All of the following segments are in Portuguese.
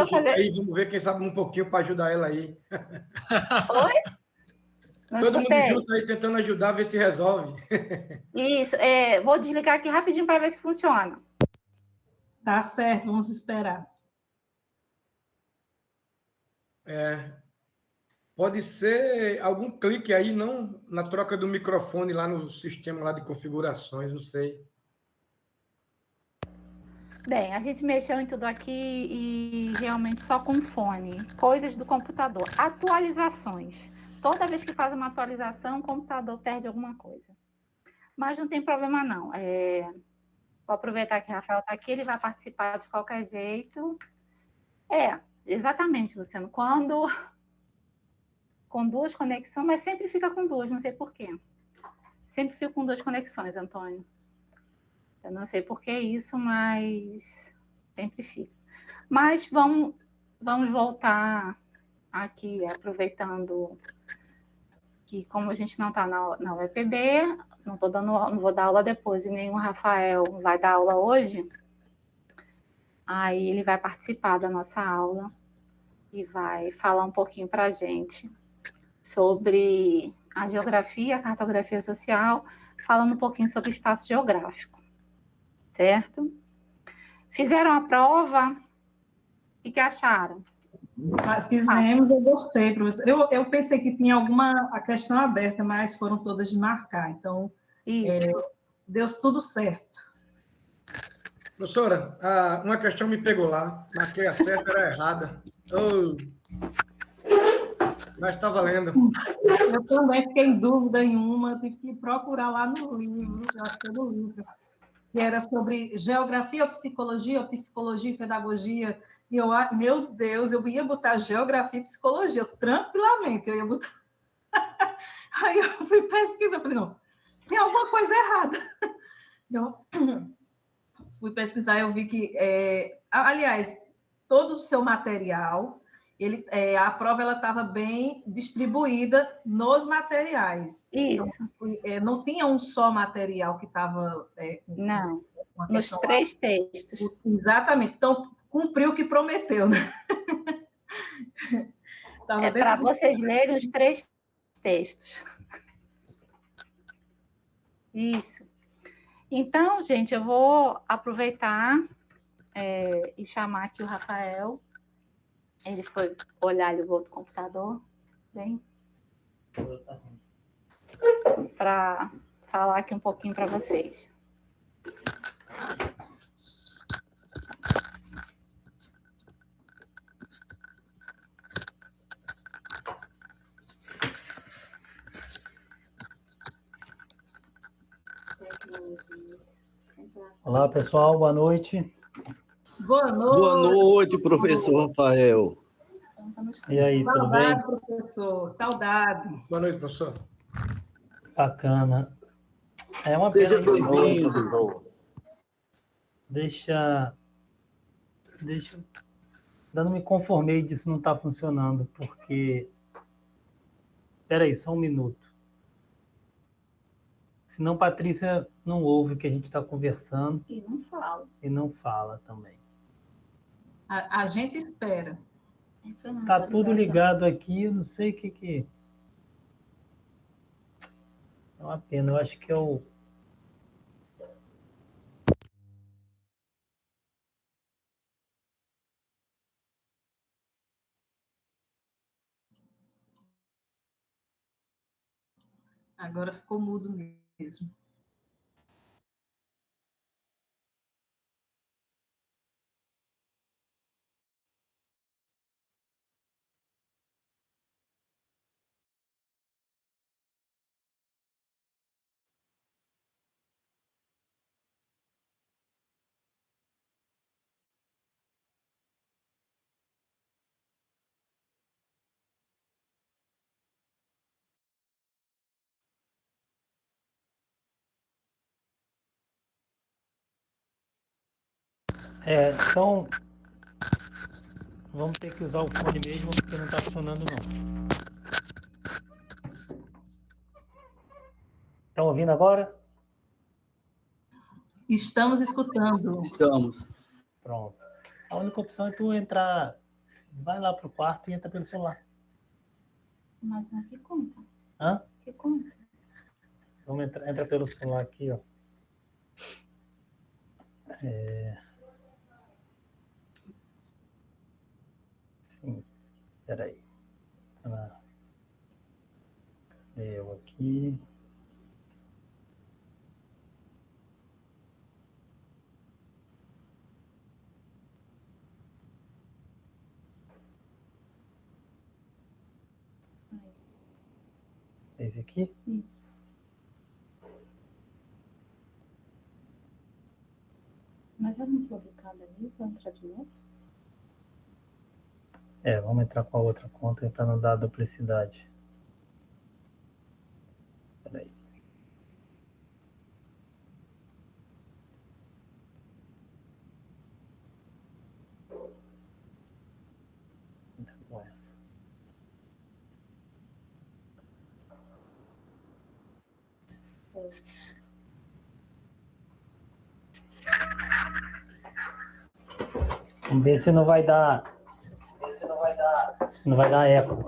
vou gente fazer... aí, vamos ver quem sabe um pouquinho para ajudar ela aí. Oi? Não Todo mundo escutei. junto aí tentando ajudar, ver se resolve. Isso, vou desligar aqui rapidinho para ver se funciona. Tá certo, vamos esperar. Pode ser algum clique aí, não na troca do microfone lá no sistema lá de configurações, não sei. Bem, a gente mexeu em tudo aqui e realmente só com fone. Coisas do computador. Atualizações. Toda vez que faz uma atualização, o computador perde alguma coisa. Mas não tem problema, não. Vou aproveitar que o Rafael está aqui, ele vai participar de qualquer jeito. Exatamente, Luciano. Quando com duas conexões, mas sempre fica com duas, não sei por quê. Sempre fico com duas conexões, Antônio. Eu não sei por que isso, mas sempre fica. Mas vamos voltar aqui, aproveitando que como a gente não está na UEPB, não vou dar aula depois, e nem o Rafael vai dar aula hoje, aí ele vai participar da nossa aula e vai falar um pouquinho para a gente sobre a geografia, a cartografia social, falando um pouquinho sobre espaço geográfico, certo? Fizeram a prova, o que acharam? Fizemos, eu gostei, professor. Eu pensei que tinha a questão aberta, mas foram todas de marcar, então deu tudo certo. Professora, uma questão me pegou lá, marquei a certa, era errada. Mas está valendo. Eu também fiquei em dúvida em uma, tive que procurar lá no livro, acho que é no livro, que era sobre geografia ou psicologia e pedagogia, e eu, meu Deus, eu ia botar geografia e psicologia, tranquilamente, eu ia botar. Aí eu fui pesquisar, falei, não, tem alguma coisa errada. Eu fui pesquisar, eu vi que, aliás, todo o seu material, a prova ela estava bem distribuída nos materiais. Isso. Então, não tinha um só material que estava... não, nos 3 textos. Exatamente. Então, cumpriu o que prometeu, né? Para vocês lerem os 3 textos. Isso. Então, gente, eu vou aproveitar e chamar aqui o Rafael. Ele foi olhar ali o outro computador, bem, para falar aqui um pouquinho para vocês. Olá, pessoal, boa noite. Boa noite. Boa noite, professor Rafael. E aí, tudo bem? Saudade, professor, saudade. Boa noite, professor. Bacana. É uma Seja pena isso, bem-vindo. professor. Deixa... Ainda não me conformei disso não está funcionando, porque... Espera aí, só um minuto. Senão Patrícia não ouve o que a gente está conversando. E não fala. E não fala também. A gente espera. Tá tudo ligado aqui, eu não sei o que... É uma pena, eu acho que é o... Agora ficou mudo mesmo. Então, vamos ter que usar o fone mesmo, porque não está funcionando, não. Estão ouvindo agora? Estamos escutando. Estamos. Pronto. A única opção é tu entrar vai lá pro quarto e entra pelo celular. Mas não que conta. Hã? Que conta. Vamos entra pelo celular aqui, ó. Sim, peraí. Eu aqui. Esse aqui? Isso. Mas eu não foi publicado ali, vou entrar de novo. Vamos entrar com a outra conta para não dar duplicidade. Peraí. Com essa. Vamos ver se não vai dar. Se não vai dar eco.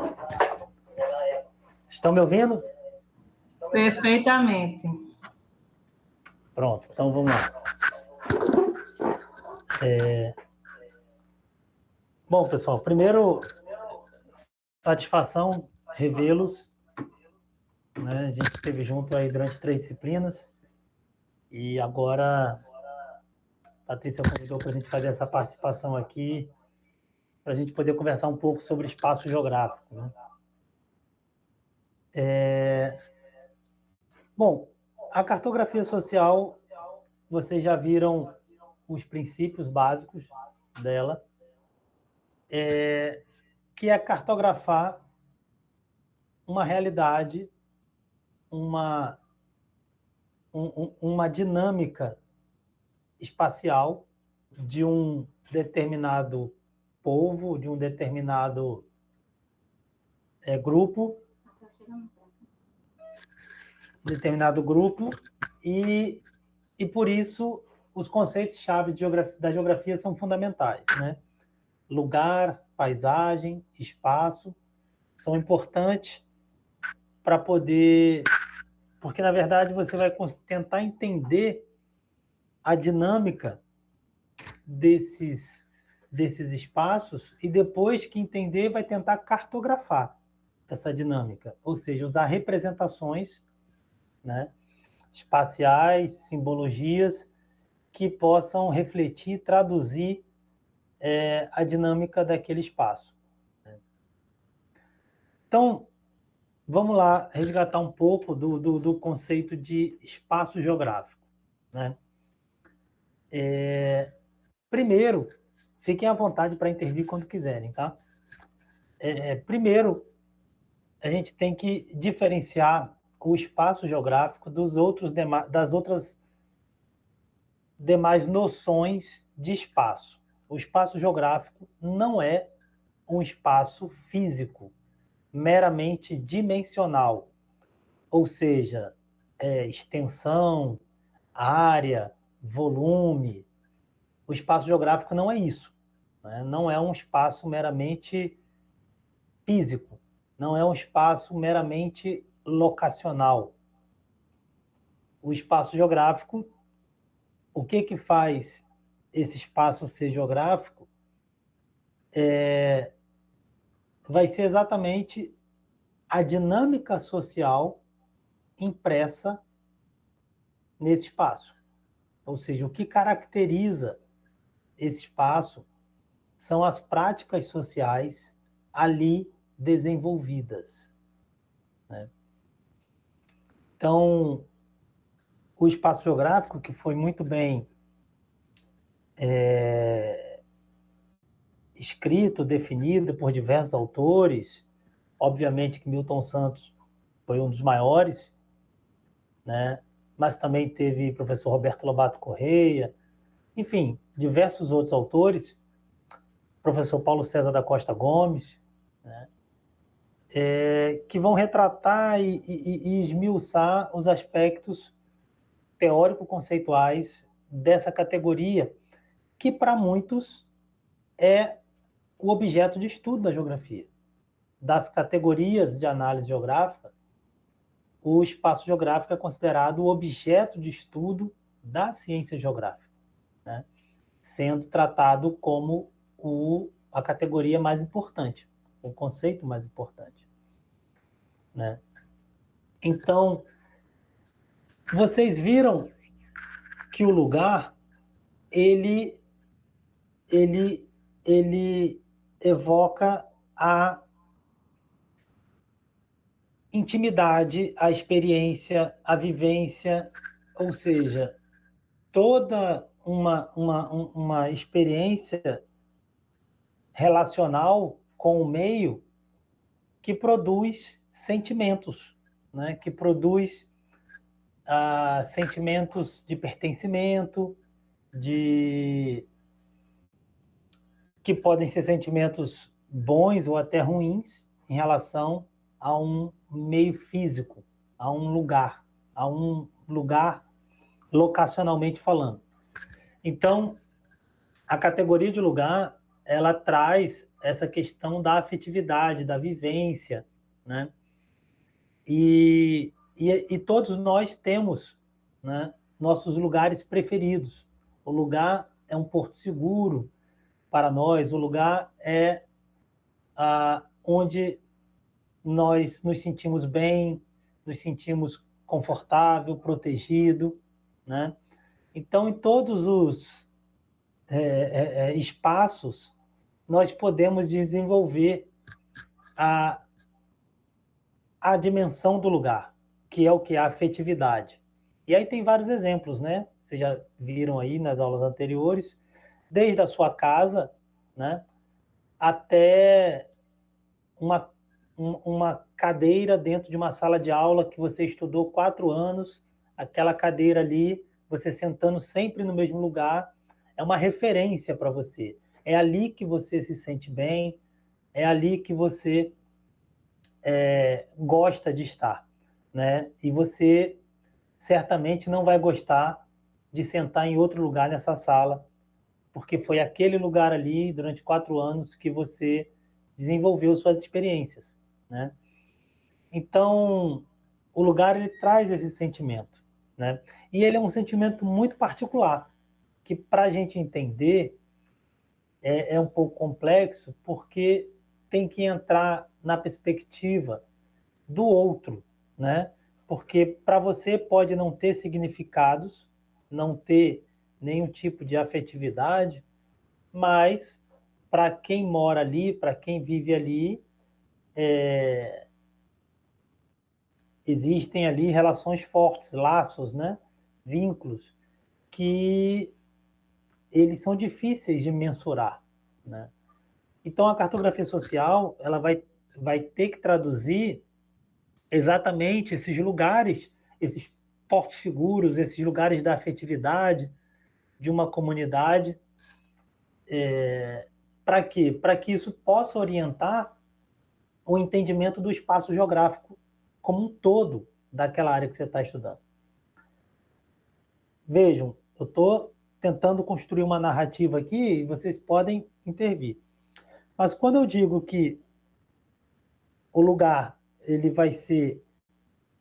Estão me ouvindo? Perfeitamente. Pronto, então vamos lá. Bom, pessoal, primeiro, satisfação revê-los. Né? A gente esteve junto aí durante 3 disciplinas e agora a Patrícia convidou para a gente fazer essa participação aqui para a gente poder conversar um pouco sobre espaço geográfico. Né? Bom, a cartografia social, vocês já viram os princípios básicos dela, que é cartografar uma realidade, uma dinâmica espacial de um determinado povo, de um determinado grupo, e por isso os conceitos-chave da geografia são fundamentais, né? Lugar, paisagem, espaço, são importantes para poder... Porque, na verdade, você vai tentar entender a dinâmica desses espaços e, depois que entender, vai tentar cartografar essa dinâmica, ou seja, usar representações, né, espaciais, simbologias, que possam refletir, traduzir a dinâmica daquele espaço. Então, vamos lá resgatar um pouco do conceito de espaço geográfico. Né? Primeiro, fiquem à vontade para intervir quando quiserem. Tá? Primeiro, a gente tem que diferenciar o espaço geográfico das outras demais noções de espaço. O espaço geográfico não é um espaço físico, meramente dimensional, ou seja, extensão, área, volume. O espaço geográfico não é isso, né? Não é um espaço meramente físico, não é um espaço meramente locacional. O espaço geográfico, o que faz esse espaço ser geográfico vai ser exatamente a dinâmica social impressa nesse espaço. Ou seja, o que caracteriza esse espaço são as práticas sociais ali desenvolvidas. Né? Então, o espaço geográfico, que foi muito bem escrito, definido por diversos autores, obviamente que Milton Santos foi um dos maiores, né? Mas também teve o professor Roberto Lobato Correia, enfim, diversos outros autores, professor Paulo César da Costa Gomes, né? Que vão retratar e esmiuçar os aspectos teórico-conceituais dessa categoria, que para muitos é o objeto de estudo da geografia. Das categorias de análise geográfica, o espaço geográfico é considerado o objeto de estudo da ciência geográfica, né? Sendo tratado como a categoria mais importante, o conceito mais importante, né? Então, vocês viram que o lugar, ele evoca a intimidade, a experiência, a vivência, ou seja, toda uma experiência relacional com o meio que produz sentimentos, né? Que produz sentimentos de pertencimento, que podem ser sentimentos bons ou até ruins em relação a um meio físico, a um lugar locacionalmente falando. Então, a categoria de lugar, ela traz essa questão da afetividade, da vivência, né? E todos nós temos, né, nossos lugares preferidos. O lugar é um porto seguro para nós, o lugar é onde nós nos sentimos bem, nos sentimos confortável, protegido, né? Então, em todos os espaços, nós podemos desenvolver a dimensão do lugar, que é o que? A afetividade. E aí tem vários exemplos, né? Vocês já viram aí nas aulas anteriores, desde a sua casa, né, até uma cadeira dentro de uma sala de aula que você estudou 4 anos, aquela cadeira ali, você sentando sempre no mesmo lugar, é uma referência para você. É ali que você se sente bem, é ali que você gosta de estar, né? E você certamente não vai gostar de sentar em outro lugar nessa sala, porque foi aquele lugar ali, durante 4 anos, que você desenvolveu suas experiências, né? Então, o lugar, ele traz esse sentimento, né? E ele é um sentimento muito particular, que para a gente entender é um pouco complexo, porque tem que entrar na perspectiva do outro, né? Porque para você pode não ter significados, não ter nenhum tipo de afetividade, mas para quem mora ali, para quem vive ali, existem ali relações fortes, laços, né? Vínculos, que eles são difíceis de mensurar, né? Então, a cartografia social, ela vai ter que traduzir exatamente esses lugares, esses portos seguros, esses lugares da afetividade de uma comunidade. Para quê? Para que isso possa orientar o entendimento do espaço geográfico como um todo daquela área que você está estudando. Vejam, eu estou tentando construir uma narrativa aqui e vocês podem intervir. Mas quando eu digo que o lugar ele vai ser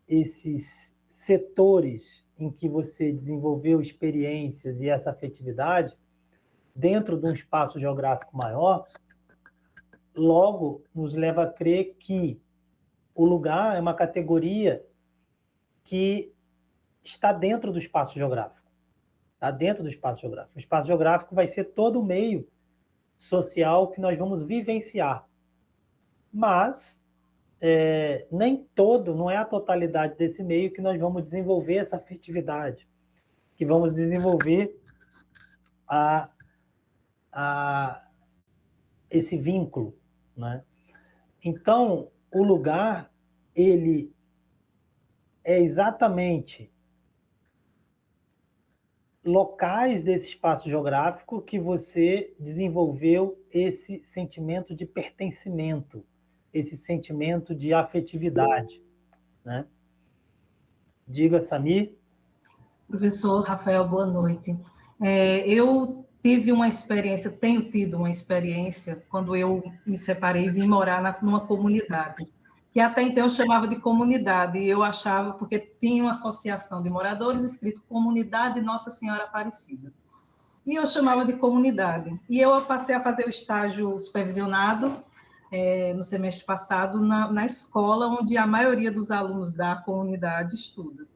esses setores em que você desenvolveu experiências e essa afetividade dentro de um espaço geográfico maior, logo nos leva a crer que o lugar é uma categoria que está dentro do espaço geográfico. Está dentro do espaço geográfico. O espaço geográfico vai ser todo o meio social que nós vamos vivenciar. Mas nem todo, não é a totalidade desse meio que nós vamos desenvolver essa afetividade, que vamos desenvolver esse vínculo, né? Então, o lugar, ele é exatamente locais desse espaço geográfico que você desenvolveu esse sentimento de pertencimento, esse sentimento de afetividade, né? Diga, Samir. Professor Rafael, boa noite. Eu tive uma experiência, tenho tido uma experiência, quando eu me separei e vim morar numa comunidade, que até então eu chamava de comunidade, e eu achava, porque tinha uma associação de moradores escrito Comunidade Nossa Senhora Aparecida. E eu chamava de comunidade. E eu passei a fazer o estágio supervisionado no semestre passado na escola onde a maioria dos alunos da comunidade estuda.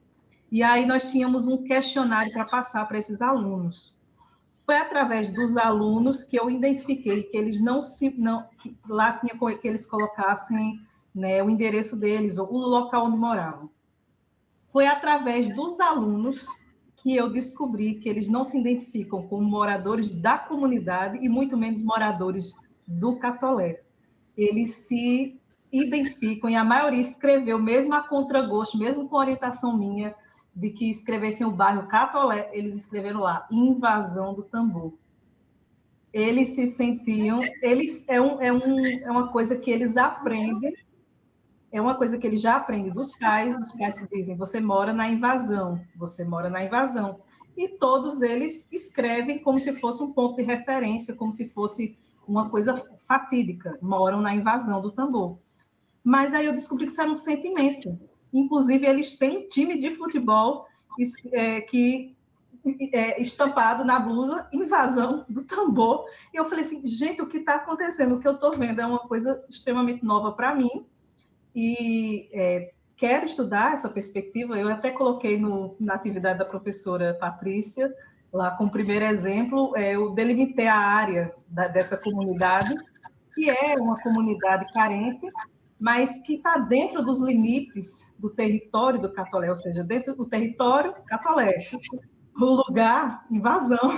E aí nós tínhamos um questionário para passar para esses alunos. Foi através dos alunos que eu identifiquei que eles que lá tinha que eles colocassem, né, o endereço deles, ou o local onde moravam. Foi através dos alunos que eu descobri que eles não se identificam como moradores da comunidade e muito menos moradores do Catolé. Eles se identificam, e a maioria escreveu, mesmo a contragosto, mesmo com orientação minha, de que escrevessem o bairro Catolé, eles escreveram lá, Invasão do Tambor. Eles se sentiam, é uma coisa que eles aprendem, é uma coisa que eles já aprendem dos pais, os pais se dizem, você mora na invasão, você mora na invasão. E todos eles escrevem como se fosse um ponto de referência, como se fosse uma coisa fatídica, moram na invasão do Tambor. Mas aí eu descobri que isso era um sentimento. Inclusive, eles têm um time de futebol estampado na blusa, Invasão do Tambor. E eu falei assim, gente, o que está acontecendo? O que eu estou vendo é uma coisa extremamente nova para mim. E quero estudar essa perspectiva. Eu até coloquei na atividade da professora Patrícia, lá com o primeiro exemplo, eu delimitei a área dessa comunidade, que é uma comunidade carente, mas que está dentro dos limites do território do Catolé, ou seja, dentro do território Catolé. O lugar, invasão.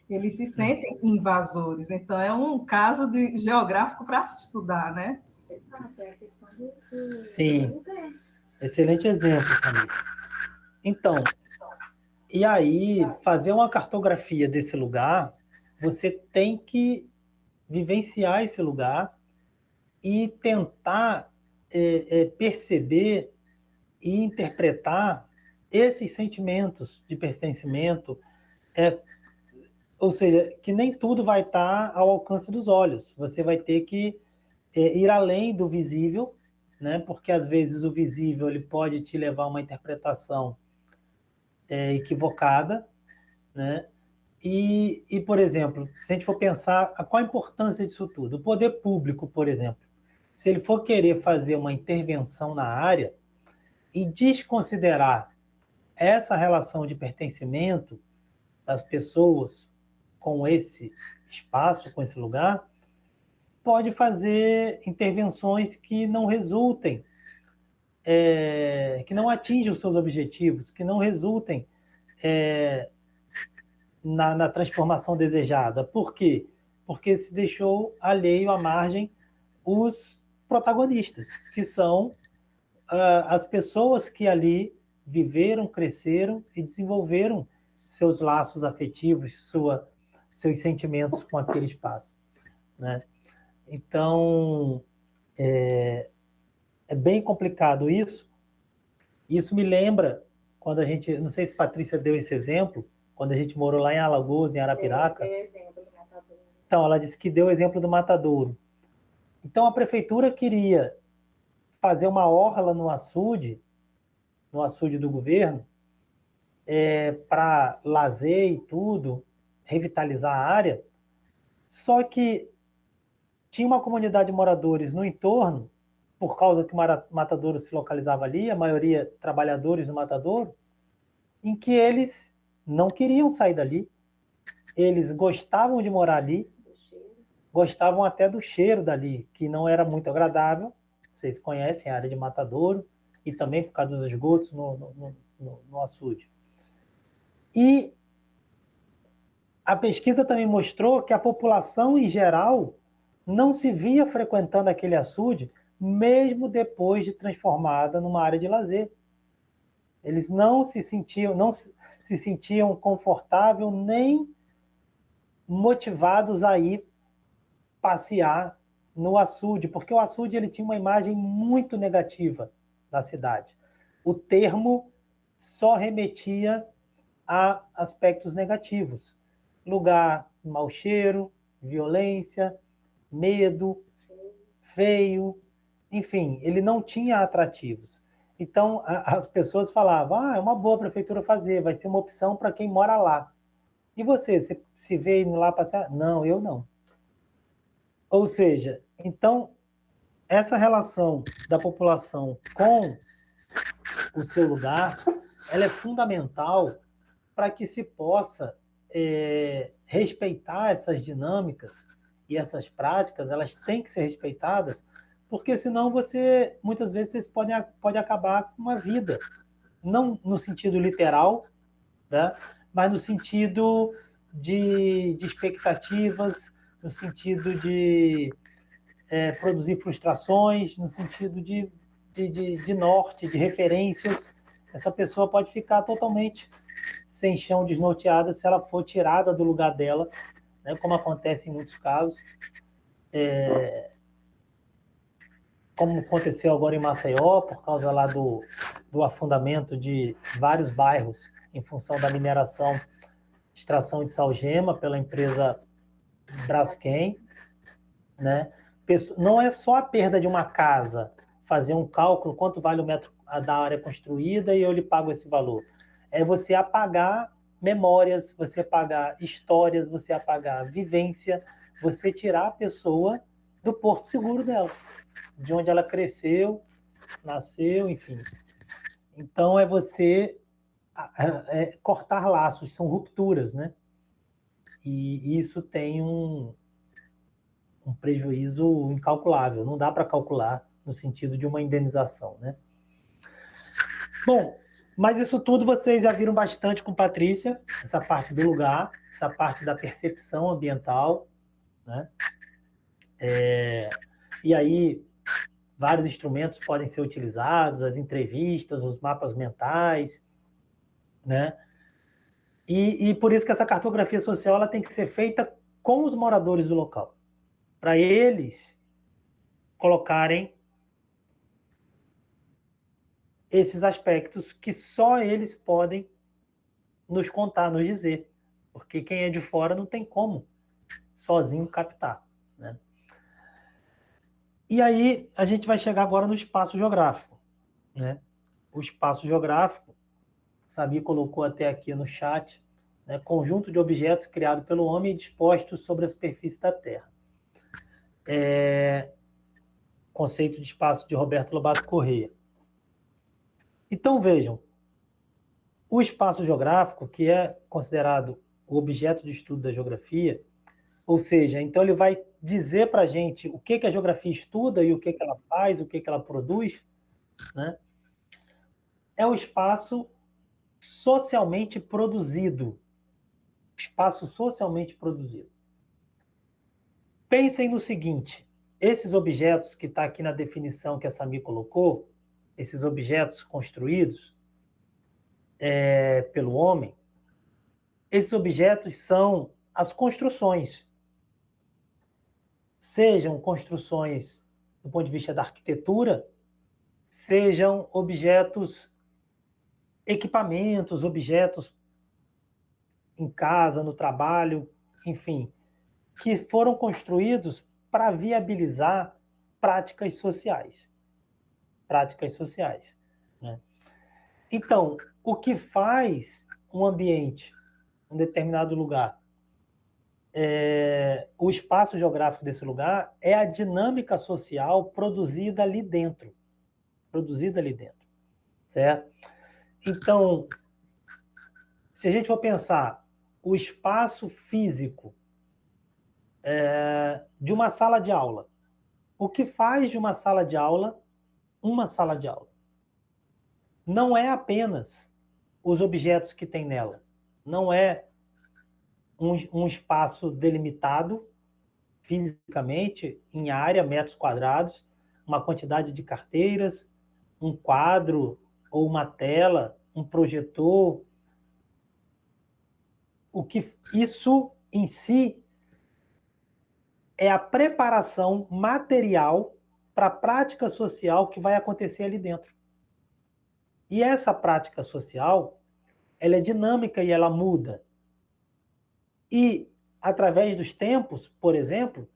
Eles se sentem invasores. Então, é um caso geográfico para se estudar, né? Sim, excelente exemplo, Samir. Então, e aí, fazer uma cartografia desse lugar, você tem que vivenciar esse lugar e tentar perceber e interpretar esses sentimentos de pertencimento, ou seja, que nem tudo vai estar ao alcance dos olhos. Você vai ter que ir além do visível, né? Porque às vezes o visível ele pode te levar a uma interpretação equivocada, né? E, por exemplo, se a gente for pensar qual a importância disso tudo, o poder público, por exemplo, se ele for querer fazer uma intervenção na área e desconsiderar essa relação de pertencimento das pessoas com esse espaço, com esse lugar, pode fazer intervenções que não resultem, que não atinjam os seus objetivos, que não resultem na transformação desejada. Por quê? Porque se deixou alheio à margem os protagonistas, que são as pessoas que ali viveram, cresceram e desenvolveram seus laços afetivos, seus sentimentos com aquele espaço, né? Então, é bem complicado isso. Isso me lembra quando a gente, não sei se Patrícia deu esse exemplo, quando a gente morou lá em Alagoas, em Arapiraca. Então, ela disse que deu o exemplo do Matadouro. Então, a prefeitura queria fazer uma orla no açude do governo, para lazer e tudo, revitalizar a área, só que tinha uma comunidade de moradores no entorno, por causa que o Matadouro se localizava ali, a maioria trabalhadores do Matadouro, em que eles não queriam sair dali, eles gostavam de morar ali, gostavam até do cheiro dali, que não era muito agradável. Vocês conhecem a área de Matadouro, e também por causa dos esgotos no açude. E a pesquisa também mostrou que a população, em geral, não se via frequentando aquele açude, mesmo depois de transformada numa área de lazer. Eles não se sentiam confortáveis nem motivados a ir passear no açude, porque o açude ele tinha uma imagem muito negativa na cidade. O termo só remetia a aspectos negativos. lugar mau cheiro, violência, medo, feio, enfim, ele não tinha atrativos. Então, as pessoas falavam, é uma boa a prefeitura fazer, vai ser uma opção para quem mora lá. E você se vê indo lá passear? Não, eu não. Ou seja, então, essa relação da população com o seu lugar, ela é fundamental para que se possa respeitar essas dinâmicas e essas práticas, elas têm que ser respeitadas, porque senão muitas vezes, vocês pode acabar com uma vida, não no sentido literal, né, mas no sentido de expectativas, no sentido de produzir frustrações, no sentido de norte, de referências. Essa pessoa pode ficar totalmente sem chão, desnorteada, se ela for tirada do lugar dela, né, como acontece em muitos casos. Como aconteceu agora em Maceió, por causa lá do afundamento de vários bairros em função da mineração, extração de salgema pela empresa Braskem, né? Não é só a perda de uma casa, fazer um cálculo, quanto vale o metro da área construída e eu lhe pago esse valor. É você apagar memórias, você apagar histórias, você apagar vivência, você tirar a pessoa do porto seguro dela, de onde ela cresceu, nasceu, enfim. Então, é você cortar laços, são rupturas, né? E isso tem um prejuízo incalculável, não dá para calcular no sentido de uma indenização, né? Bom, mas isso tudo vocês já viram bastante com Patrícia, essa parte do lugar, essa parte da percepção ambiental, né? E aí, vários instrumentos podem ser utilizados, as entrevistas, os mapas mentais, né? E por isso que essa cartografia social ela tem que ser feita com os moradores do local, para eles colocarem esses aspectos que só eles podem nos contar, nos dizer, porque quem é de fora não tem como sozinho captar, né? E aí a gente vai chegar agora no espaço geográfico, né? O espaço geográfico, Sabi colocou até aqui no chat, né? Conjunto de objetos criado pelo homem e dispostos sobre a superfície da Terra. Conceito de espaço de Roberto Lobato Corrêa. Então, vejam, o espaço geográfico, que é considerado o objeto de estudo da geografia, ou seja, então ele vai dizer para a gente o que a geografia estuda e o que ela faz, o que ela produz, né? É o espaço socialmente produzido. Espaço socialmente produzido. Pensem no seguinte, esses objetos que está aqui na definição que a Sami colocou, esses objetos construídos pelo homem, esses objetos são as construções. Sejam construções do ponto de vista da arquitetura, sejam objetos, equipamentos, objetos em casa, no trabalho, enfim, que foram construídos para viabilizar práticas sociais. Práticas sociais, né? Então, o que faz um ambiente, um determinado lugar, o espaço geográfico desse lugar é a dinâmica social produzida ali dentro. Certo? Então, se a gente for pensar o espaço físico de uma sala de aula, o que faz de uma sala de aula uma sala de aula? Não é apenas os objetos que tem nela, não é um espaço delimitado fisicamente, em área, metros quadrados, uma quantidade de carteiras, um quadro ou uma tela, um projetor. Isso em si é a preparação material para a prática social que vai acontecer ali dentro. E essa prática social, ela é dinâmica e ela muda. E, através dos tempos, por exemplo,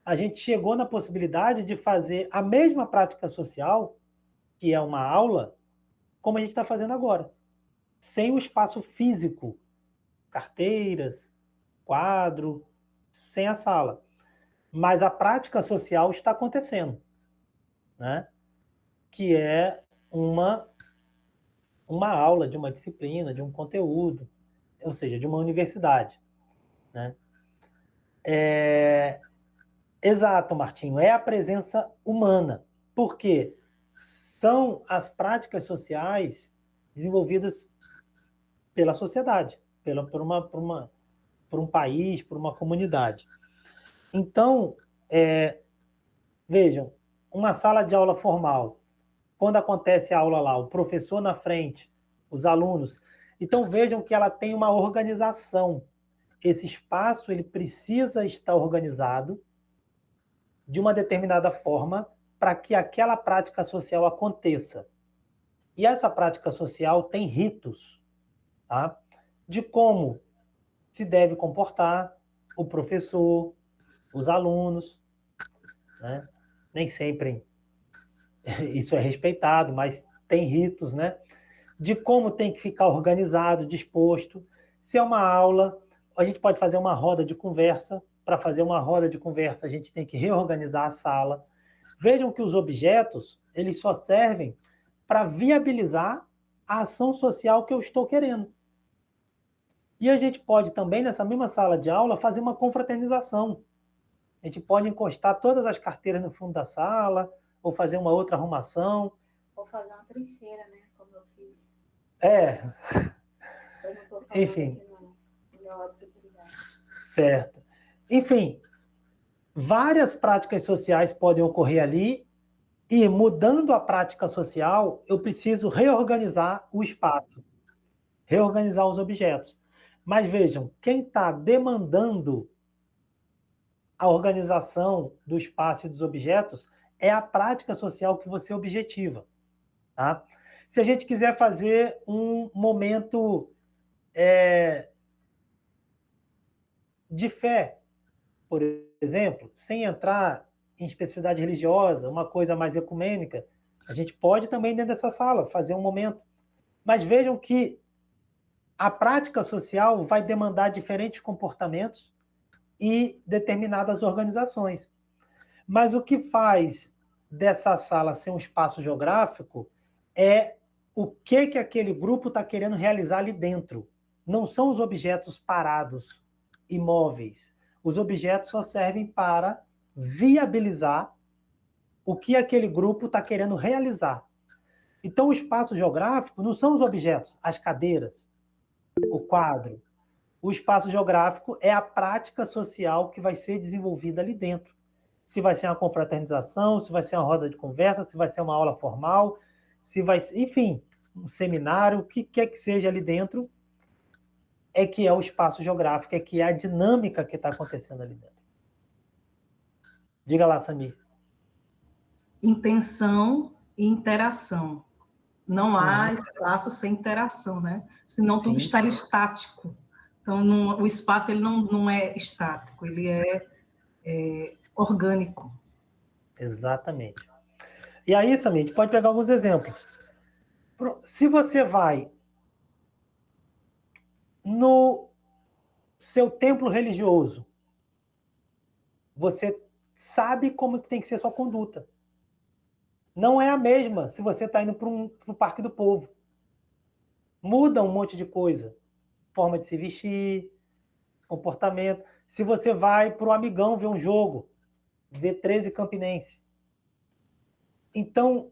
a gente chegou na possibilidade de fazer a mesma prática social, que é uma aula, como a gente está fazendo agora, sem o espaço físico, carteiras, quadro, sem a sala. Mas a prática social está acontecendo, né? Que é uma aula de uma disciplina, de um conteúdo, ou seja, de uma universidade, né? Exato, Martinho, é a presença humana, porque são as práticas sociais desenvolvidas pela sociedade, por um país, por uma comunidade. Então, vejam, uma sala de aula formal, quando acontece a aula lá, o professor na frente, os alunos, então vejam que ela tem uma organização. Esse espaço ele precisa estar organizado de uma determinada forma para que aquela prática social aconteça. E essa prática social tem ritos, tá? De como se deve comportar o professor, os alunos, né? Nem sempre isso é respeitado, mas tem ritos, né? De como tem que ficar organizado, disposto. Se é uma aula, a gente pode fazer uma roda de conversa. Para fazer uma roda de conversa, a gente tem que reorganizar a sala. Vejam que os objetos, eles só servem para viabilizar a ação social que eu estou querendo. E a gente pode também, nessa mesma sala de aula, fazer uma confraternização. A gente pode encostar todas as carteiras no fundo da sala, ou fazer uma outra arrumação. Ou fazer uma trincheira, né? Como eu fiz. Eu não tô falando Enfim. aqui no meu hora de utilidade. Certo. Enfim, várias práticas sociais podem ocorrer ali e, mudando a prática social, eu preciso reorganizar o espaço, reorganizar os objetos. Mas vejam, quem está demandando a organização do espaço e dos objetos é a prática social que você objetiva. Tá? Se a gente quiser fazer um momento de fé, por exemplo, sem entrar em especificidade religiosa, uma coisa mais ecumênica, a gente pode também, dentro dessa sala, fazer um momento. Mas vejam que a prática social vai demandar diferentes comportamentos e determinadas organizações. Mas o que faz dessa sala ser um espaço geográfico é o que aquele grupo está querendo realizar ali dentro. Não são os objetos parados, imóveis. Os objetos só servem para viabilizar o que aquele grupo está querendo realizar. Então, o espaço geográfico não são os objetos, as cadeiras, o quadro. O espaço geográfico é a prática social que vai ser desenvolvida ali dentro. Se vai ser uma confraternização, se vai ser uma roda de conversa, se vai ser uma aula formal, se vai ser, enfim, um seminário, o que quer que seja ali dentro, é que é o espaço geográfico, é que é a dinâmica que está acontecendo ali dentro. Diga lá, Samir. Intenção e interação. Não há espaço sem interação, né? Senão tudo estaria estático. Então, o espaço ele não é estático, ele é orgânico. Exatamente. E aí, Samir, a gente pode pegar alguns exemplos. Se você vai no seu templo religioso, você sabe como que tem que ser sua conduta. Não é a mesma se você está indo para o Parque do Povo. Muda um monte de coisa. Forma de se vestir, comportamento. Se você vai para o Amigão ver um jogo, ver 13 Campinense. Então,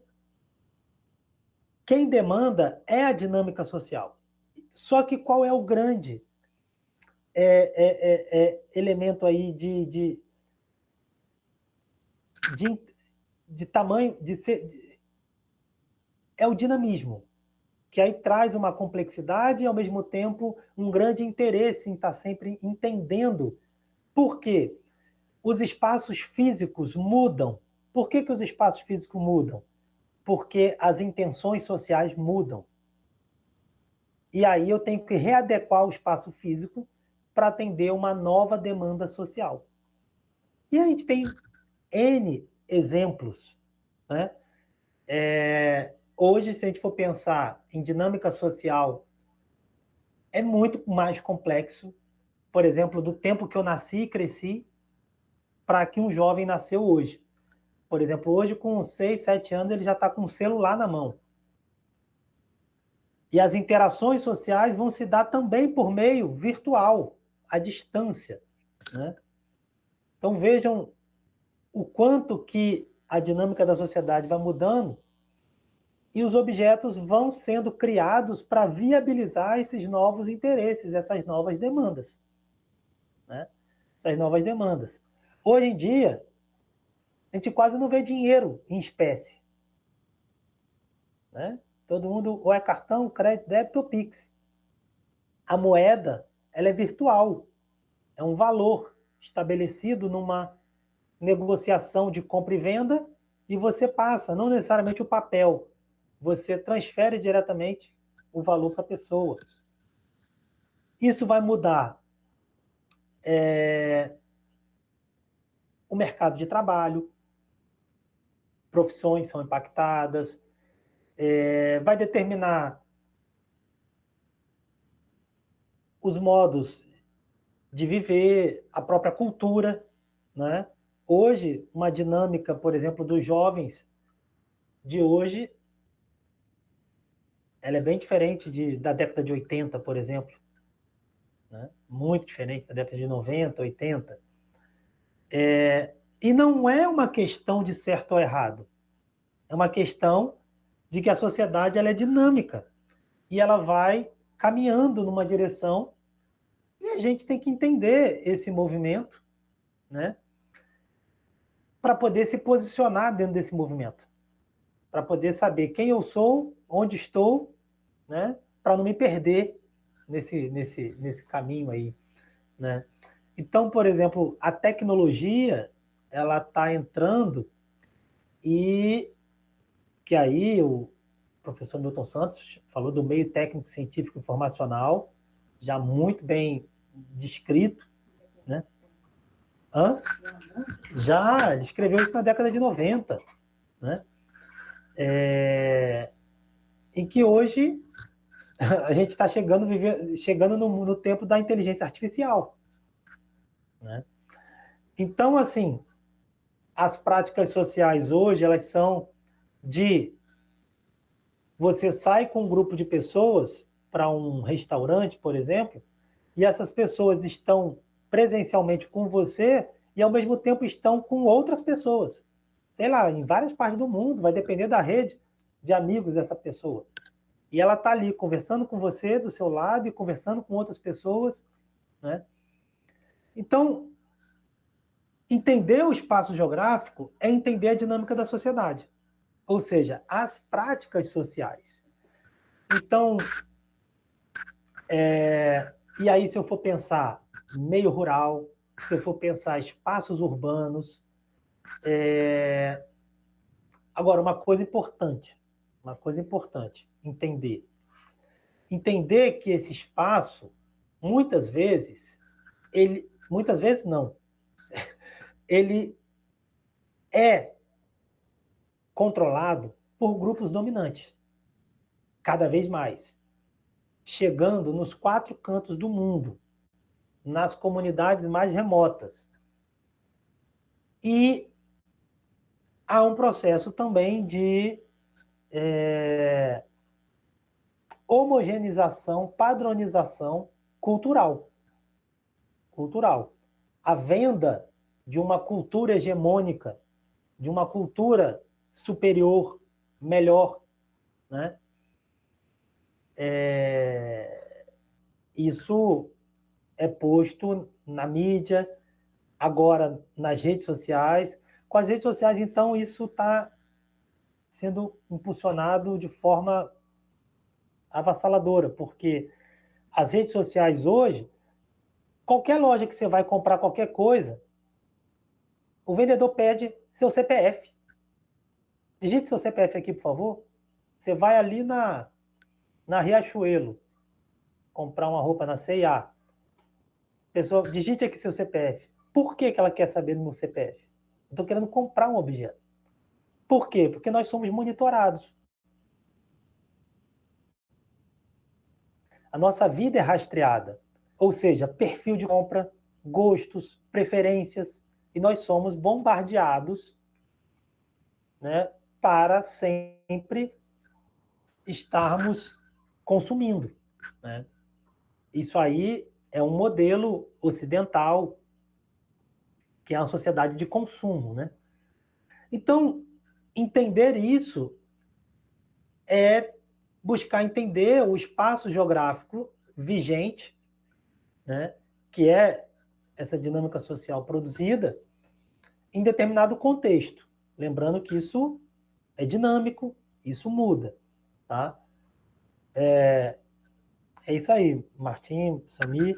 quem demanda é a dinâmica social. Só que qual é o grande elemento aí de tamanho, é o dinamismo, que aí traz uma complexidade e, ao mesmo tempo, um grande interesse em estar sempre entendendo por quê. Os espaços físicos mudam. Por que os espaços físicos mudam? Porque as intenções sociais mudam. E aí eu tenho que readequar o espaço físico para atender uma nova demanda social. E a gente tem N exemplos, né? Hoje, se a gente for pensar em dinâmica social, é muito mais complexo, por exemplo, do tempo que eu nasci e cresci para que um jovem nasceu hoje. Por exemplo, hoje, com 6, 7 anos, ele já está com um celular na mão. E as interações sociais vão se dar também por meio virtual, à distância, né? Então, vejam o quanto que a dinâmica da sociedade vai mudando e os objetos vão sendo criados para viabilizar esses novos interesses, essas novas demandas, né? Essas novas demandas. Hoje em dia, a gente quase não vê dinheiro em espécie, né? Todo mundo ou é cartão, crédito, débito ou Pix. A moeda, ela é virtual. É um valor estabelecido numa negociação de compra e venda e você passa, não necessariamente o papel. Você transfere diretamente o valor para a pessoa. Isso vai mudar o mercado de trabalho, profissões são impactadas, vai determinar os modos de viver, a própria cultura, né? Hoje, uma dinâmica, por exemplo, dos jovens de hoje, ela é bem diferente da década de 80, por exemplo, né? Muito diferente da década de 90, 80. E não é uma questão de certo ou errado, é uma questão de que a sociedade ela é dinâmica e ela vai caminhando numa direção e a gente tem que entender esse movimento, né, para poder se posicionar dentro desse movimento, para poder saber quem eu sou, onde estou, né, para não me perder nesse caminho aí, né? Então, por exemplo, a tecnologia ela está entrando e que aí o professor Milton Santos falou do meio técnico científico informacional, já muito bem descrito, né? Já, ele escreveu isso na década de 90, né? Em que hoje a gente está chegando no tempo da inteligência artificial, né? Então, assim, as práticas sociais hoje, elas são de você sai com um grupo de pessoas para um restaurante, por exemplo, e essas pessoas estão presencialmente com você e, ao mesmo tempo, estão com outras pessoas. Sei lá, em várias partes do mundo, vai depender da rede de amigos dessa pessoa. E ela está ali conversando com você do seu lado e conversando com outras pessoas, né? Então, entender o espaço geográfico é entender a dinâmica da sociedade, ou seja, as práticas sociais. Então, e aí se eu for pensar meio rural, se eu for pensar espaços urbanos, agora uma coisa importante entender que esse espaço, muitas vezes não, ele é controlado por grupos dominantes, cada vez mais, chegando nos 4 cantos do mundo, nas comunidades mais remotas. E há um processo também de homogeneização, padronização cultural. A venda de uma cultura hegemônica, de uma cultura superior, melhor, né? Isso é posto na mídia, agora nas redes sociais. Com as redes sociais, então, isso está sendo impulsionado de forma avassaladora, porque as redes sociais hoje, qualquer loja que você vai comprar qualquer coisa, o vendedor pede seu CPF. Digite seu CPF aqui, por favor. Você vai ali na Riachuelo comprar uma roupa na C&A. Pessoa, digite aqui seu CPF. Por que ela quer saber do meu CPF? Eu estou querendo comprar um objeto. Por quê? Porque nós somos monitorados. A nossa vida é rastreada. Ou seja, perfil de compra, gostos, preferências. E nós somos bombardeados, né, para sempre estarmos consumindo, né? Isso aí é um modelo ocidental, que é a sociedade de consumo, né? Então, entender isso é buscar entender o espaço geográfico vigente, né, que é essa dinâmica social produzida em determinado contexto. Lembrando que isso é dinâmico, isso muda, tá? É isso aí, Martim, Samir.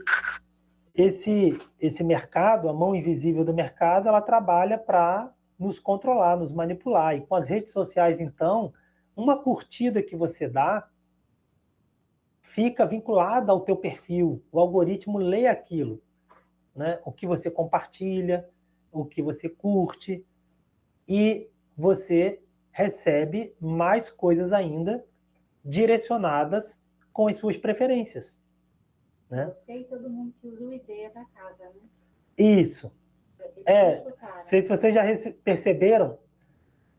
Esse mercado, a mão invisível do mercado, ela trabalha para nos controlar, nos manipular. E com as redes sociais, então, uma curtida que você dá fica vinculada ao teu perfil. O algoritmo lê aquilo, né? O que você compartilha, o que você curte, e você recebe mais coisas ainda direcionadas com as suas preferências, né? Você e todo mundo que usa o ID da casa, né? Isso. Não sei se vocês já perceberam,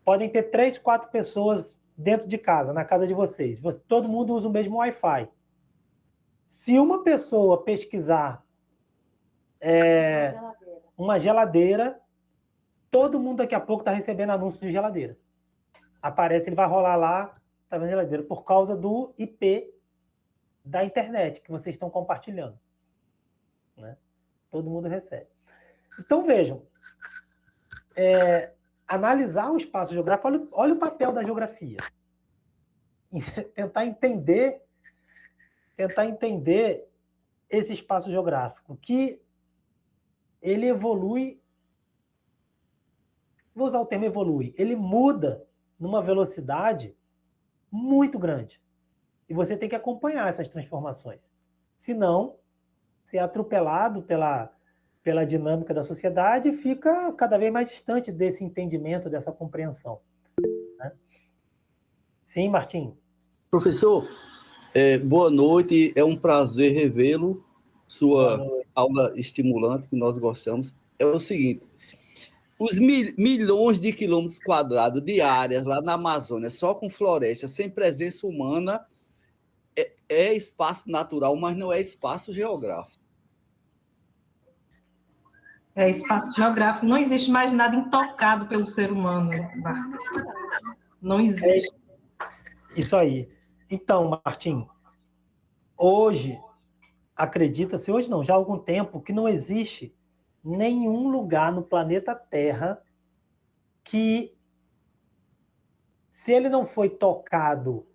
podem ter 3, 4 pessoas dentro de casa, na casa de vocês. Todo mundo usa o mesmo Wi-Fi. Se uma pessoa pesquisar uma geladeira, todo mundo daqui a pouco está recebendo anúncio de geladeira. Aparece, ele vai rolar lá, está vendo geladeira, por causa do IP da internet que vocês estão compartilhando, né? Todo mundo recebe. Então, vejam, analisar o espaço geográfico, olha o papel da geografia. Tentar entender esse espaço geográfico, que ele evolui, vou usar o termo evolui, ele muda numa velocidade muito grande. E você tem que acompanhar essas transformações. Senão, ser atropelado pela dinâmica da sociedade, fica cada vez mais distante desse entendimento, dessa compreensão, né? Sim, Martim? Professor, boa noite, é um prazer revê-lo, sua aula estimulante que nós gostamos. É o seguinte, os milhões de quilômetros quadrados de áreas lá na Amazônia, só com floresta, sem presença humana, é espaço natural, mas não é espaço geográfico. É espaço geográfico, não existe mais nada intocado pelo ser humano, Martim. Não existe. Isso aí. Então, Martim, hoje, acredita-se, hoje não, já há algum tempo, que não existe nenhum lugar no planeta Terra que, se ele não foi tocado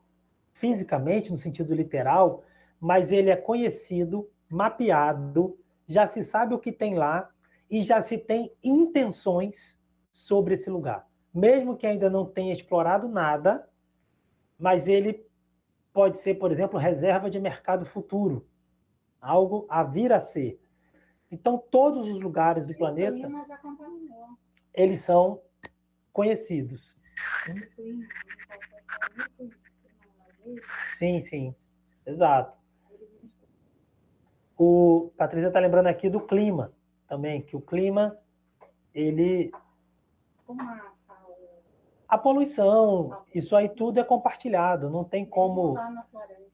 fisicamente, no sentido literal, mas ele é conhecido, mapeado, já se sabe o que tem lá e já se tem intenções sobre esse lugar. Mesmo que ainda não tenha explorado nada, mas ele pode ser, por exemplo, reserva de mercado futuro, algo a vir a ser. Então, todos os lugares do planeta, eles são conhecidos. Sim, sim, exato. O Patrícia está lembrando aqui do clima também, que o clima, ele... A poluição, isso aí tudo é compartilhado, não tem como...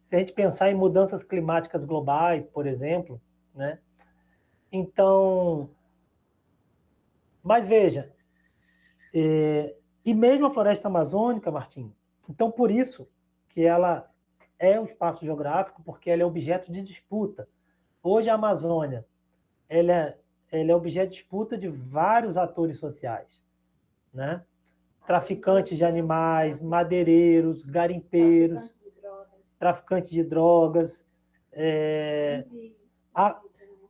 Se a gente pensar em mudanças climáticas globais, por exemplo, né? Então, mas veja, e mesmo a floresta amazônica, Martim, então por isso que ela é um espaço geográfico, porque ela é objeto de disputa. Hoje a Amazônia, ela é objeto de disputa de vários atores sociais, né? Traficantes de animais, madeireiros, garimpeiros, traficantes de drogas,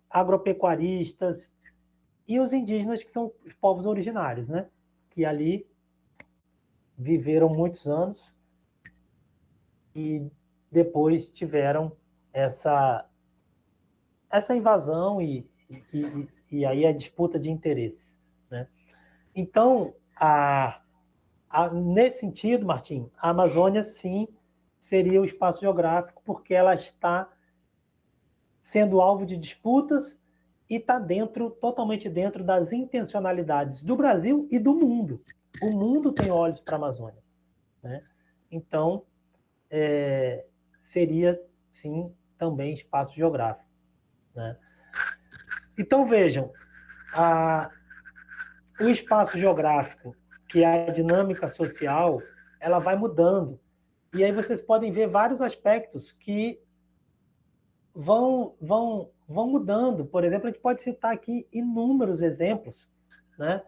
agropecuaristas e os indígenas, que são os povos originários, né? Que ali viveram muitos anos e depois tiveram essa invasão e e aí a disputa de interesses, né? Então, nesse sentido, Martim, a Amazônia, sim, seria o espaço geográfico, porque ela está sendo alvo de disputas e está totalmente dentro das intencionalidades do Brasil e do mundo. O mundo tem olhos para a Amazônia, né? Então, seria, sim, também espaço geográfico, né? Então, vejam, o espaço geográfico, que é a dinâmica social, ela vai mudando. E aí vocês podem ver vários aspectos que vão mudando. Por exemplo, a gente pode citar aqui inúmeros exemplos, né?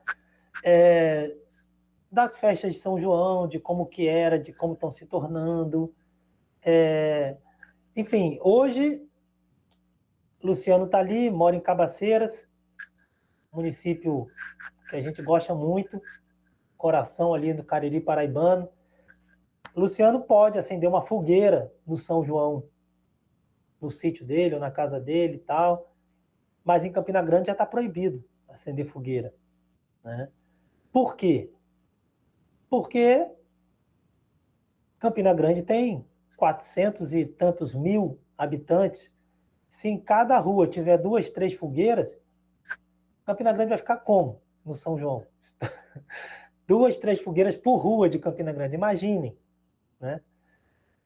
Das festas de São João, de como que era, de como estão se tornando. Enfim, hoje, Luciano está ali, mora em Cabaceiras, município que a gente gosta muito, coração ali do Cariri paraibano. Luciano pode acender uma fogueira no São João, no sítio dele ou na casa dele e tal, mas em Campina Grande já está proibido acender fogueira, né? Por quê? Porque Campina Grande tem 400 e tantos mil habitantes. Se em cada rua tiver 2, 3 fogueiras, Campina Grande vai ficar como no São João? 2, 3 fogueiras por rua de Campina Grande, imaginem, né?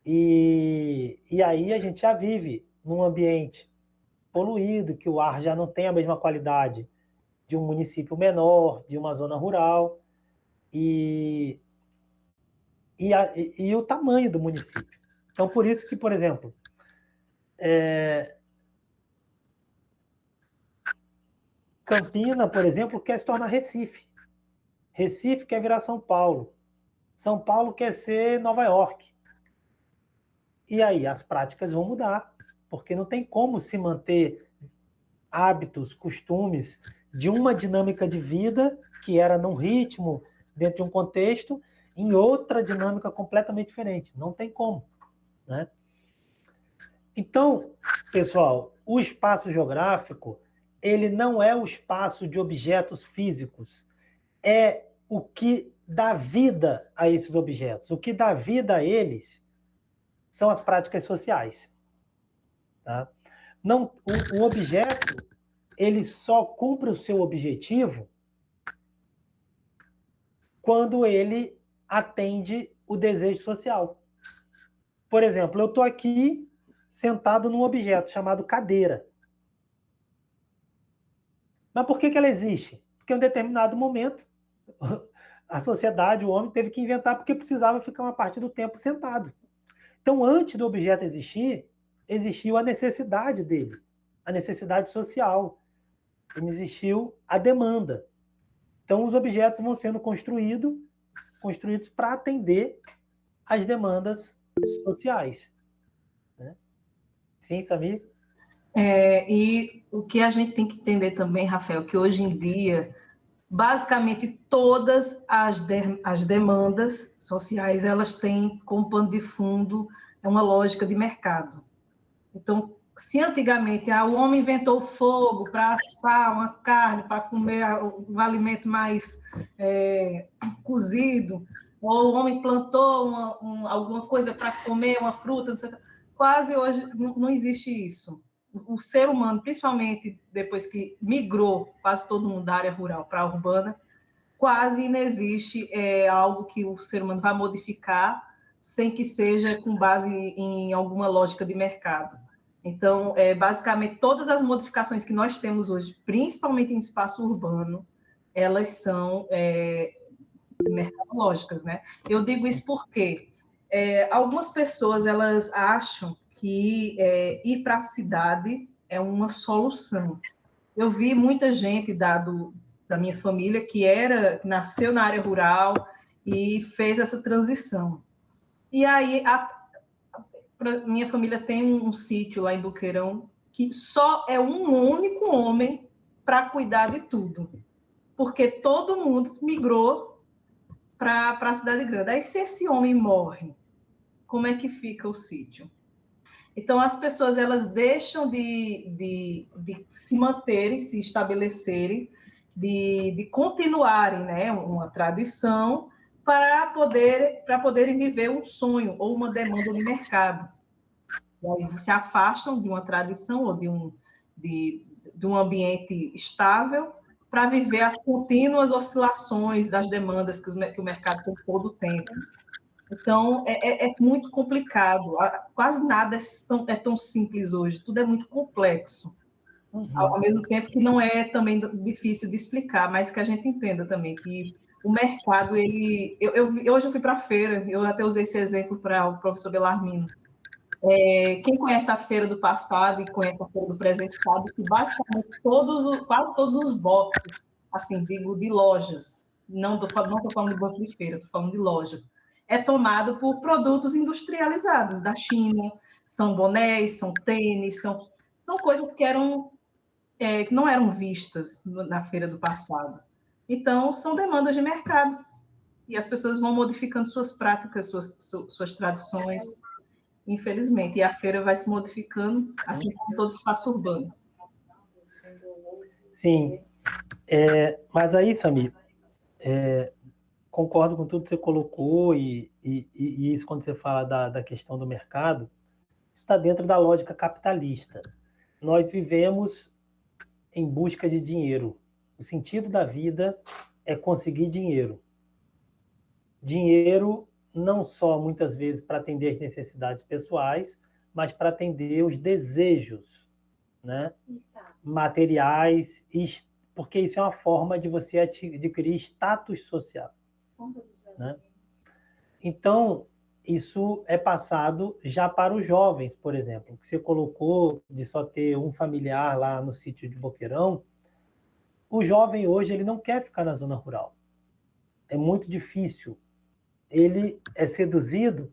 E aí a gente já vive num ambiente poluído, que o ar já não tem a mesma qualidade de um município menor, de uma zona rural, e o tamanho do município. Então, por isso que, por exemplo, Campina, por exemplo, quer se tornar Recife. Recife quer virar São Paulo. São Paulo quer ser Nova York. E aí as práticas vão mudar, porque não tem como se manter hábitos, costumes de uma dinâmica de vida que era num ritmo, dentro de um contexto, em outra dinâmica completamente diferente. Não tem como, né? Então, pessoal, o espaço geográfico, ele não é o espaço de objetos físicos, é o que dá vida a esses objetos. O que dá vida a eles são as práticas sociais. Tá? Não, o objeto, ele só cumpre o seu objetivo quando ele atende o desejo social. Por exemplo, eu estou aqui sentado num objeto chamado cadeira. Mas por que ela existe? Porque em um determinado momento a sociedade, o homem, teve que inventar porque precisava ficar uma parte do tempo sentado. Então, antes do objeto existir, existiu a necessidade dele, a necessidade social. Existiu a demanda. Então, os objetos vão sendo construídos para atender às demandas sociais. Né? Sim, Samir? E o que a gente tem que entender também, Rafael, que hoje em dia, basicamente todas as demandas sociais, elas têm como pano de fundo uma lógica de mercado. Então, se antigamente o homem inventou o fogo para assar uma carne, para comer um alimento mais cozido, ou o homem plantou alguma coisa para comer, uma fruta, não sei, quase hoje não existe isso. O ser humano, principalmente depois que migrou quase todo mundo da área rural para a urbana, quase não existe algo que o ser humano vai modificar sem que seja com base em alguma lógica de mercado. Então, basicamente, todas as modificações que nós temos hoje, principalmente em espaço urbano, elas são mercadológicas, né? Eu digo isso porque algumas pessoas, elas acham que ir para a cidade é uma solução. Eu vi muita gente da minha família que nasceu na área rural e fez essa transição. E aí, minha família tem um sítio lá em Boqueirão que só é um único homem para cuidar de tudo, porque todo mundo migrou para a cidade grande. Aí, se esse homem morre, como é que fica o sítio? Então, as pessoas elas deixam de se manterem, se estabelecerem, de continuarem, né, uma tradição para poderem viver um sonho ou uma demanda de mercado. E aí se afastam de uma tradição ou de um ambiente estável para viver as contínuas oscilações das demandas que o mercado tem todo o tempo. Então, é muito complicado. Quase nada é tão simples hoje. Tudo é muito complexo. Ao mesmo tempo que não é também difícil de explicar, mas que a gente entenda também que o mercado, hoje eu fui para a feira, eu até usei esse exemplo para o professor Belarmino. Quem conhece a feira do passado e conhece a feira do presente sabe que basicamente quase todos os boxes, assim, digo, de lojas, não estou falando de banco de feira, estou falando de loja, é tomado por produtos industrializados da China, são bonés, são tênis, são coisas que que não eram vistas na feira do passado. Então, são demandas de mercado. E as pessoas vão modificando suas práticas, suas tradições, infelizmente. E a feira vai se modificando, assim como todo espaço urbano. Sim. Mas aí, Samir, concordo com tudo que você colocou e isso quando você fala da questão do mercado, isso está dentro da lógica capitalista. Nós vivemos em busca de dinheiro. O sentido da vida é conseguir dinheiro. Dinheiro não só, muitas vezes, para atender as necessidades pessoais, mas para atender os desejos, né? Materiais, porque isso é uma forma de você adquirir status social, né? Então, isso é passado já para os jovens, por exemplo, que você colocou de só ter um familiar lá no sítio de Boqueirão. O jovem hoje ele não quer ficar na zona rural. É muito difícil. Ele é seduzido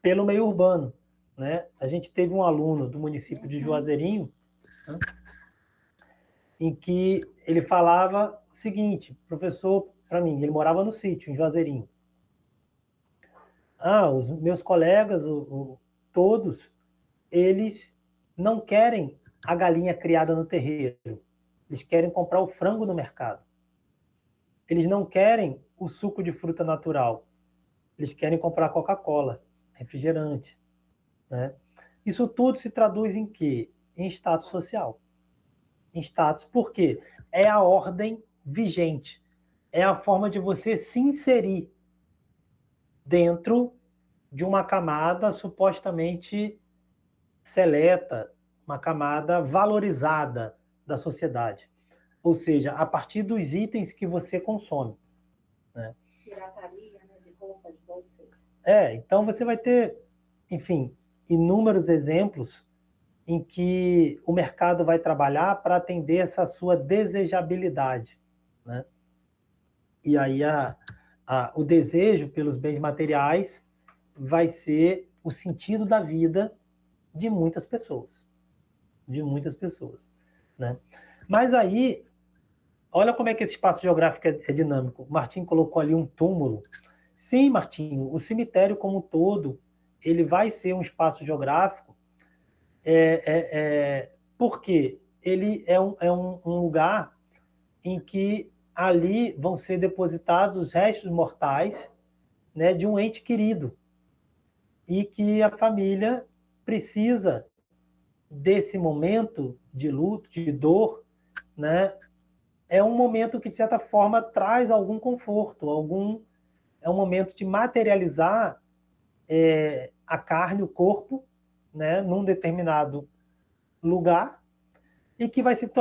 pelo meio urbano, né? A gente teve um aluno do município de Juazeirinho, né, em que ele falava o seguinte, professor, para mim, ele morava no sítio, em Juazeirinho. Os meus colegas, todos, eles não querem a galinha criada no terreiro. Eles querem comprar o frango no mercado. Eles não querem o suco de fruta natural. Eles querem comprar Coca-Cola, refrigerante, né? Isso tudo se traduz em quê? Em status social. Em status, por quê? É a ordem vigente. É a forma de você se inserir dentro de uma camada supostamente seleta, uma camada valorizada da sociedade. Ou seja, a partir dos itens que você consome, né? Pirataria, né, de roupa, de bolsas. Então você vai ter, enfim, inúmeros exemplos em que o mercado vai trabalhar para atender essa sua desejabilidade, né? E aí o desejo pelos bens materiais vai ser o sentido da vida de muitas pessoas. Né? Mas aí, olha como é que esse espaço geográfico é dinâmico. O Martim colocou ali um túmulo. Sim, Martim, o cemitério como um todo, ele vai ser um espaço geográfico, porque ele é um lugar em que ali vão ser depositados os restos mortais, né, de um ente querido, e que a família precisa desse momento de luto, de dor, né? É um momento que, de certa forma, traz algum conforto, é um momento de materializar a carne, o corpo, né, num determinado lugar, e que vai se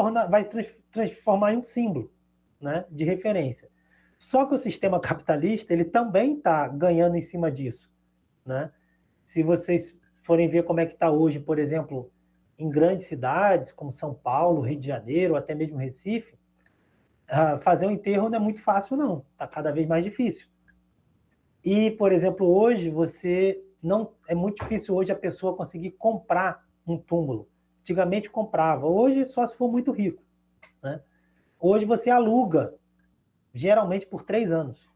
transformar em um símbolo, né, de referência. Só que o sistema capitalista ele também está ganhando em cima disso, né? Se vocês forem ver como é que está hoje, por exemplo, em grandes cidades como São Paulo, Rio de Janeiro, ou até mesmo Recife, fazer um enterro não é muito fácil, não. Está cada vez mais difícil. E, por exemplo, hoje é muito difícil hoje a pessoa conseguir comprar um túmulo. Antigamente comprava, hoje só se for muito rico, né? Hoje você aluga, geralmente por 3 anos.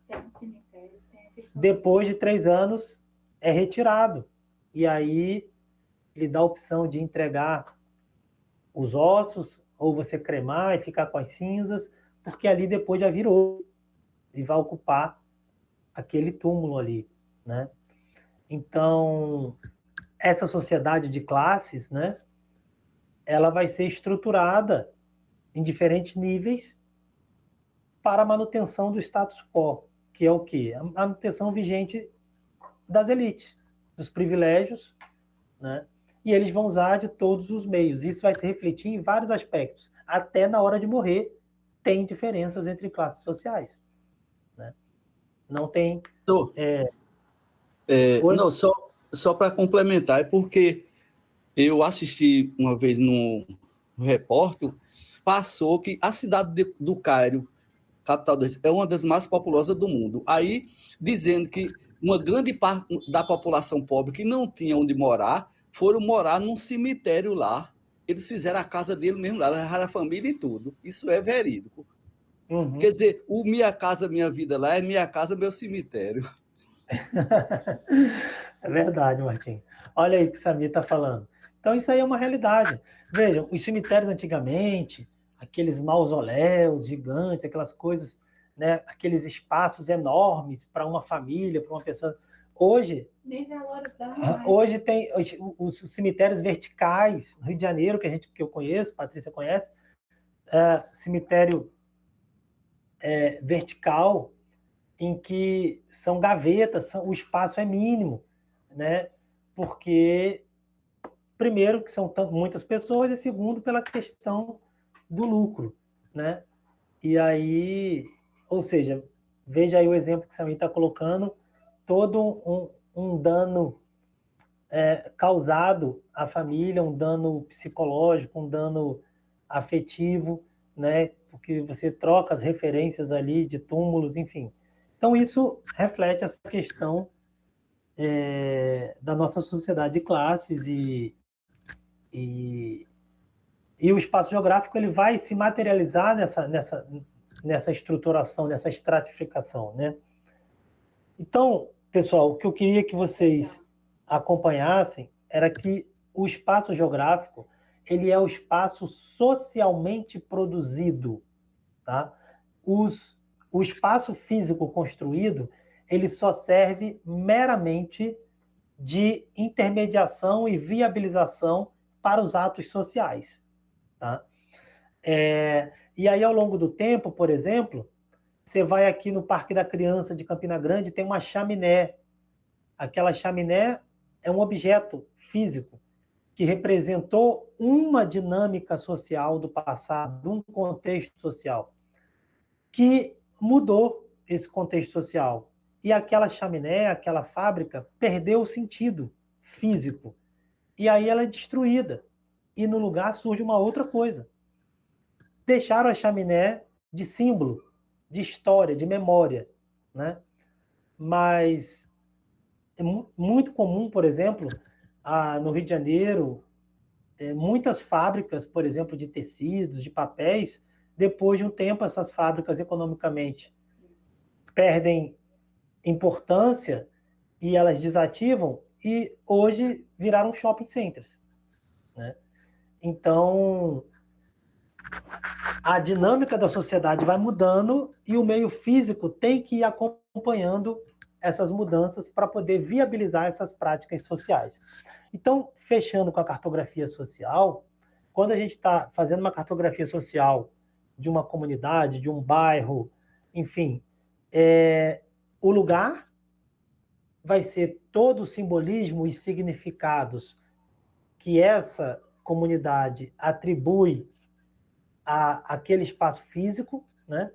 Depois de 3 anos é retirado. E aí lhe dá a opção de entregar os ossos, ou você cremar e ficar com as cinzas, porque ali depois já virou e vai ocupar aquele túmulo ali, né? Então, essa sociedade de classes, né, ela vai ser estruturada em diferentes níveis para a manutenção do status quo, que é o quê? A manutenção vigente das elites, dos privilégios, né? E eles vão usar de todos os meios. Isso vai se refletir em vários aspectos. Até na hora de morrer, tem diferenças entre classes sociais, né? Não tem... Não, só para complementar, é porque eu assisti uma vez no repórter, passou que a cidade do Cairo, capital é uma das mais populosas do mundo. Aí, dizendo que uma grande parte da população pobre que não tinha onde morar, foram morar num cemitério lá. Eles fizeram a casa dele mesmo lá, levaram a família e tudo. Isso é verídico. Uhum. Quer dizer, o Minha Casa Minha Vida lá é Minha Casa Meu Cemitério. É verdade, Martim. Olha aí o que o Samir está falando. Então, isso aí é uma realidade. Vejam, os cemitérios antigamente, aqueles mausoléus gigantes, aquelas coisas, né, aqueles espaços enormes para uma família, para uma pessoa. Hoje tem os cemitérios verticais, no Rio de Janeiro, que eu conheço, Patrícia conhece, cemitério vertical, em que são gavetas, o espaço é mínimo, né? Porque, primeiro, que são muitas pessoas, e segundo, pela questão do lucro, né? E aí, ou seja, veja aí o exemplo que você está colocando, todo um dano causado à família, um dano psicológico, um dano afetivo, né? Porque você troca as referências ali de túmulos, enfim. Então, isso reflete essa questão da nossa sociedade de classes e o espaço geográfico ele vai se materializar nessa estruturação, nessa estratificação, né? Então, pessoal, o que eu queria que vocês acompanhassem era que o espaço geográfico ele é o espaço socialmente produzido, tá? O espaço físico construído ele só serve meramente de intermediação e viabilização para os atos sociais, tá? E aí, ao longo do tempo, por exemplo, você vai aqui no Parque da Criança de Campina Grande, tem uma chaminé. Aquela chaminé é um objeto físico que representou uma dinâmica social do passado, um contexto social, que mudou esse contexto social. E aquela chaminé, aquela fábrica, perdeu o sentido físico. E aí ela é destruída. E no lugar surge uma outra coisa. Deixaram a chaminé de símbolo, de história, de memória, né? Mas é muito comum, por exemplo, no Rio de Janeiro, muitas fábricas, por exemplo, de tecidos, de papéis, depois de um tempo, essas fábricas economicamente perdem importância e elas desativam e hoje viraram shopping centers, né? Então, a dinâmica da sociedade vai mudando e o meio físico tem que ir acompanhando essas mudanças para poder viabilizar essas práticas sociais. Então, fechando com a cartografia social, quando a gente está fazendo uma cartografia social de uma comunidade, de um bairro, enfim, o lugar vai ser todo o simbolismo e significados que essa comunidade atribui àquele espaço físico, né?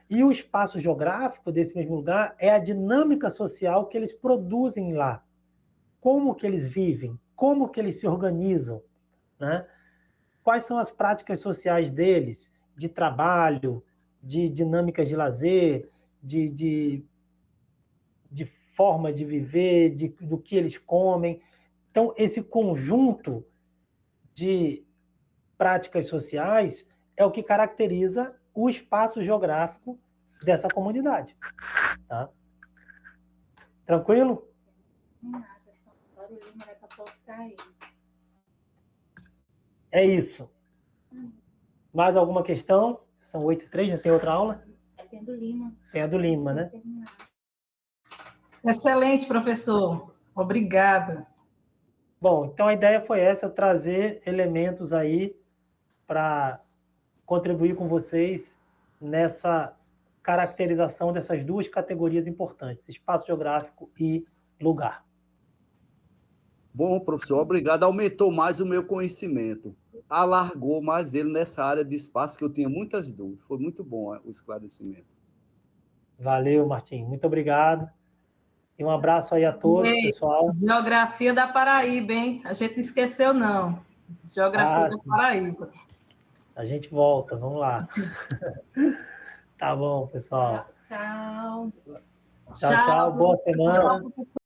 E o espaço geográfico desse mesmo lugar é a dinâmica social que eles produzem lá. Como que eles vivem, como que eles se organizam, né? Quais são as práticas sociais deles, de trabalho, de dinâmicas de lazer, de forma de viver, do que eles comem. Então, esse conjunto de práticas sociais é o que caracteriza o espaço geográfico dessa comunidade. Tá? Tranquilo? É isso. Mais alguma questão? São 8h03, já tem outra aula? Tem a do Lima. Tem a do Lima, né? Excelente, professor. Obrigada. Bom, então a ideia foi essa, trazer elementos aí para contribuir com vocês nessa caracterização dessas duas categorias importantes, espaço geográfico e lugar. Bom, professor, obrigado. Aumentou mais o meu conhecimento. Alargou mais ele nessa área de espaço que eu tinha muitas dúvidas. Foi muito bom o esclarecimento. Valeu, Martim. Muito obrigado. E um abraço aí a todos, pessoal. Geografia da Paraíba, hein? A gente não esqueceu, não. Geografia da sim. Paraíba. A gente volta, vamos lá. Tá bom, pessoal. Tchau. Tchau, tchau. Boa semana. Tchau,